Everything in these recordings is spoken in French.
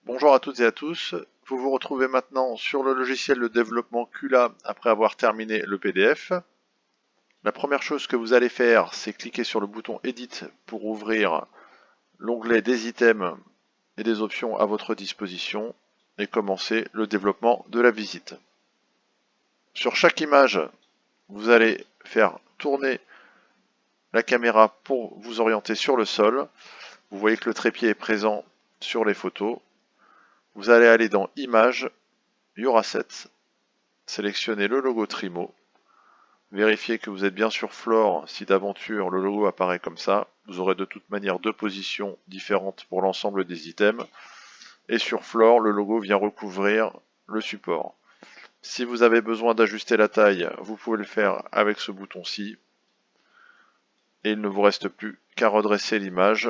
Bonjour à toutes et à tous, vous vous retrouvez maintenant sur le logiciel de développement Cula après avoir terminé le PDF. La première chose que vous allez faire, c'est cliquer sur le bouton Edit pour ouvrir l'onglet des items et des options à votre disposition et commencer le développement de la visite. Sur chaque image, vous allez faire tourner la caméra pour vous orienter sur le sol. Vous voyez que le trépied est présent sur les photos. Vous allez aller dans Images, Urasset, sélectionnez le logo Trimo, vérifiez que vous êtes bien sur Floor si d'aventure le logo apparaît comme ça. Vous aurez de toute manière deux positions différentes pour l'ensemble des items. Et sur Floor, le logo vient recouvrir le support. Si vous avez besoin d'ajuster la taille, vous pouvez le faire avec ce bouton-ci. Et il ne vous reste plus qu'à redresser l'image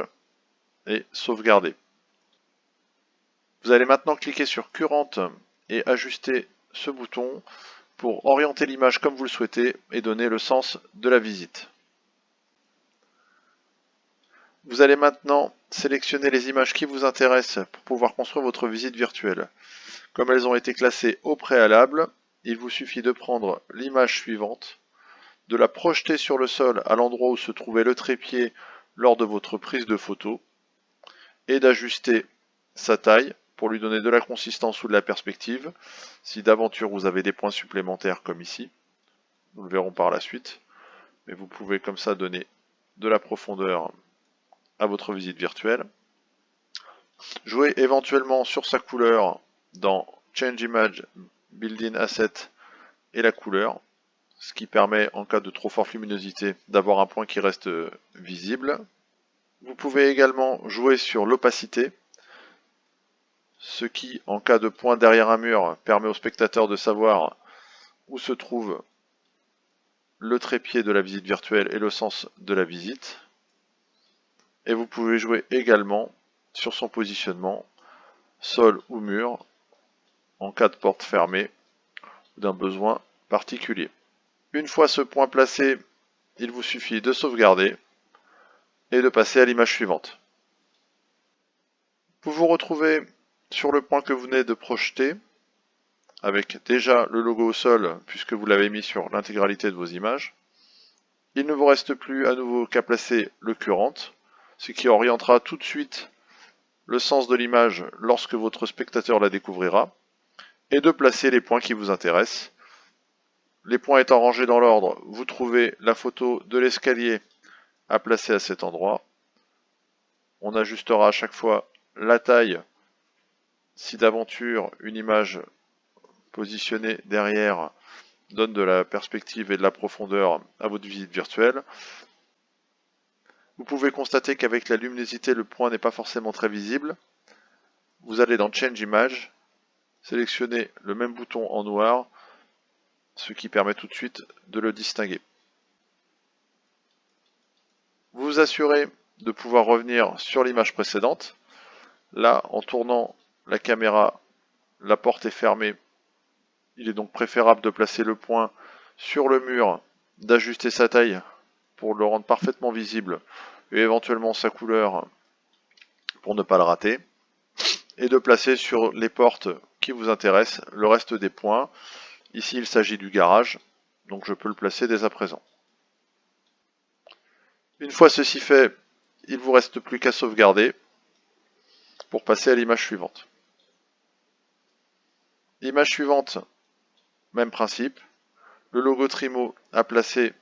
et sauvegarder. Vous allez maintenant cliquer sur Current et ajuster ce bouton pour orienter l'image comme vous le souhaitez et donner le sens de la visite. Vous allez maintenant sélectionner les images qui vous intéressent pour pouvoir construire votre visite virtuelle. Comme elles ont été classées au préalable, il vous suffit de prendre l'image suivante, de la projeter sur le sol à l'endroit où se trouvait le trépied lors de votre prise de photo et d'ajuster sa taille pour lui donner de la consistance ou de la perspective. Si d'aventure vous avez des points supplémentaires comme ici, nous le verrons par la suite, mais vous pouvez comme ça donner de la profondeur à votre visite virtuelle. Jouez éventuellement sur sa couleur dans Change Image, Build-in Asset et la couleur, ce qui permet en cas de trop forte luminosité d'avoir un point qui reste visible. Vous pouvez également jouer sur l'opacité, ce qui, en cas de point derrière un mur, permet au spectateur de savoir où se trouve le trépied de la visite virtuelle et le sens de la visite. Et vous pouvez jouer également sur son positionnement, sol ou mur, en cas de porte fermée ou d'un besoin particulier. Une fois ce point placé, il vous suffit de sauvegarder et de passer à l'image suivante. Vous vous retrouvez sur le point que vous venez de projeter, avec déjà le logo au sol, puisque vous l'avez mis sur l'intégralité de vos images. Il ne vous reste plus à nouveau qu'à placer le current, ce qui orientera tout de suite le sens de l'image lorsque votre spectateur la découvrira, et de placer les points qui vous intéressent. Les points étant rangés dans l'ordre, vous trouvez la photo de l'escalier à placer à cet endroit. On ajustera à chaque fois la taille si d'aventure une image positionnée derrière donne de la perspective et de la profondeur à votre visite virtuelle. Vous pouvez constater qu'avec la luminosité, le point n'est pas forcément très visible. Vous allez dans Change Image, sélectionnez le même bouton en noir, ce qui permet tout de suite de le distinguer. Vous vous assurez de pouvoir revenir sur l'image précédente. Là, en tournant la caméra, la porte est fermée. Il est donc préférable de placer le point sur le mur, d'ajuster sa taille pour le rendre parfaitement visible et éventuellement sa couleur pour ne pas le rater. Et de placer sur les portes qui vous intéressent le reste des points. Ici, il s'agit du garage, donc je peux le placer dès à présent. Une fois ceci fait, il ne vous reste plus qu'à sauvegarder pour passer à l'image suivante. L'image suivante, même principe. Le logo Trimo à placer,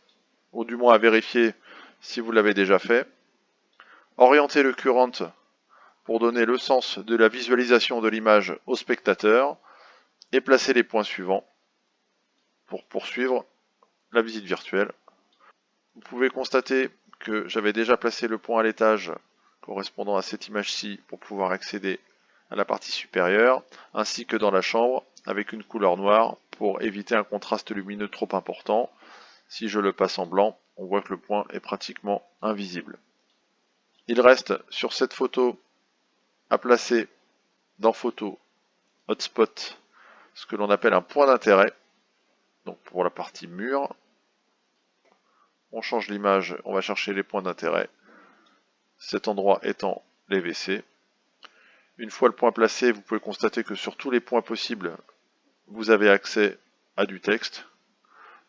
ou du moins à vérifier si vous l'avez déjà fait. Orientez le current pour donner le sens de la visualisation de l'image au spectateur et placer les points suivants pour poursuivre la visite virtuelle. Vous pouvez constater que j'avais déjà placé le point à l'étage correspondant à cette image-ci pour pouvoir accéder à la partie supérieure, ainsi que dans la chambre avec une couleur noire pour éviter un contraste lumineux trop important. Si je le passe en blanc, on voit que le point est pratiquement invisible. Il reste sur cette photo à placer dans Photo, Hotspot, ce que l'on appelle un point d'intérêt. Donc pour la partie mur, on change l'image, on va chercher les points d'intérêt. Cet endroit étant les WC. Une fois le point placé, vous pouvez constater que sur tous les points possibles, vous avez accès à du texte.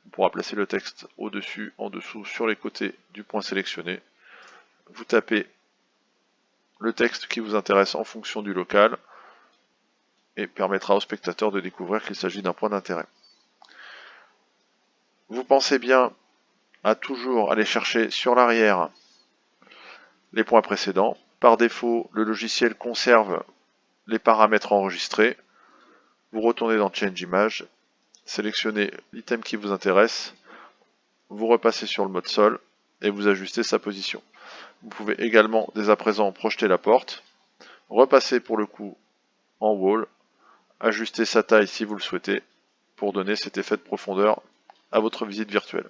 On pourra placer le texte au-dessus, en dessous, sur les côtés du point sélectionné. Vous tapez le texte qui vous intéresse en fonction du local et permettra au spectateur de découvrir qu'il s'agit d'un point d'intérêt. Vous pensez bien à toujours aller chercher sur l'arrière les points précédents. Par défaut, le logiciel conserve les paramètres enregistrés. Vous retournez dans Change Image, sélectionnez l'item qui vous intéresse, vous repassez sur le mode sol et vous ajustez sa position. Vous pouvez également dès à présent projeter la porte, repasser pour le coup en wall, ajuster sa taille si vous le souhaitez pour donner cet effet de profondeur à votre visite virtuelle.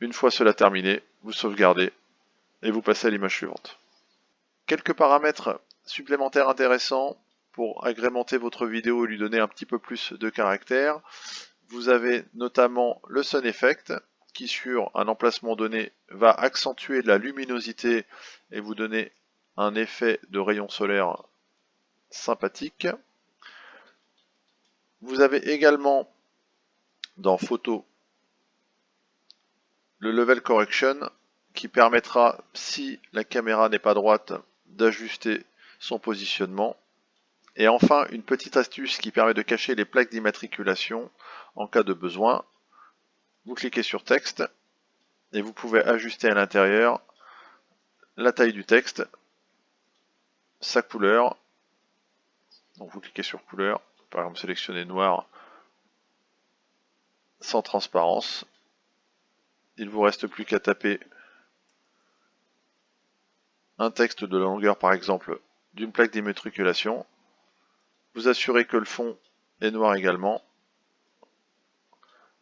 Une fois cela terminé, vous sauvegardez et vous passez à l'image suivante. Quelques paramètres supplémentaires intéressants pour agrémenter votre vidéo et lui donner un petit peu plus de caractère. Vous avez notamment le Sun Effect qui sur un emplacement donné va accentuer la luminosité et vous donner un effet de rayon solaire sympathique. Vous avez également dans Photo le Level Correction qui permettra, si la caméra n'est pas droite, d'ajuster son positionnement. Et enfin, une petite astuce qui permet de cacher les plaques d'immatriculation en cas de besoin. Vous cliquez sur Texte et vous pouvez ajuster à l'intérieur la taille du texte, sa couleur. Donc vous cliquez sur Couleur, par exemple sélectionnez Noir sans transparence. Il vous reste plus qu'à taper un texte de la longueur par exemple d'une plaque d'immatriculation. Vous assurez que le fond est noir également.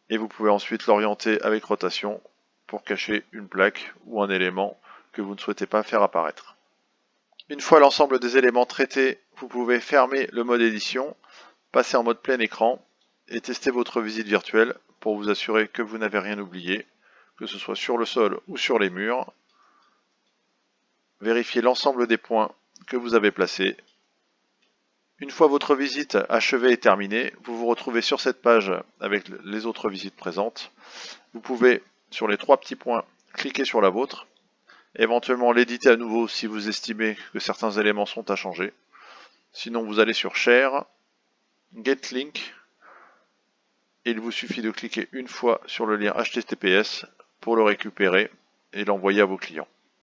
Et vous pouvez ensuite l'orienter avec rotation pour cacher une plaque ou un élément que vous ne souhaitez pas faire apparaître. Une fois l'ensemble des éléments traités, vous pouvez fermer le mode édition, passer en mode plein écran et tester votre visite virtuelle pour vous assurer que vous n'avez rien oublié, que ce soit sur le sol ou sur les murs. Vérifiez l'ensemble des points que vous avez placés. Une fois votre visite achevée et terminée, vous vous retrouvez sur cette page avec les autres visites présentes. Vous pouvez, sur les trois petits points, cliquer sur la vôtre, éventuellement l'éditer à nouveau si vous estimez que certains éléments sont à changer. Sinon, vous allez sur Share, Get Link, et il vous suffit de cliquer une fois sur le lien HTTPS pour le récupérer et l'envoyer à vos clients.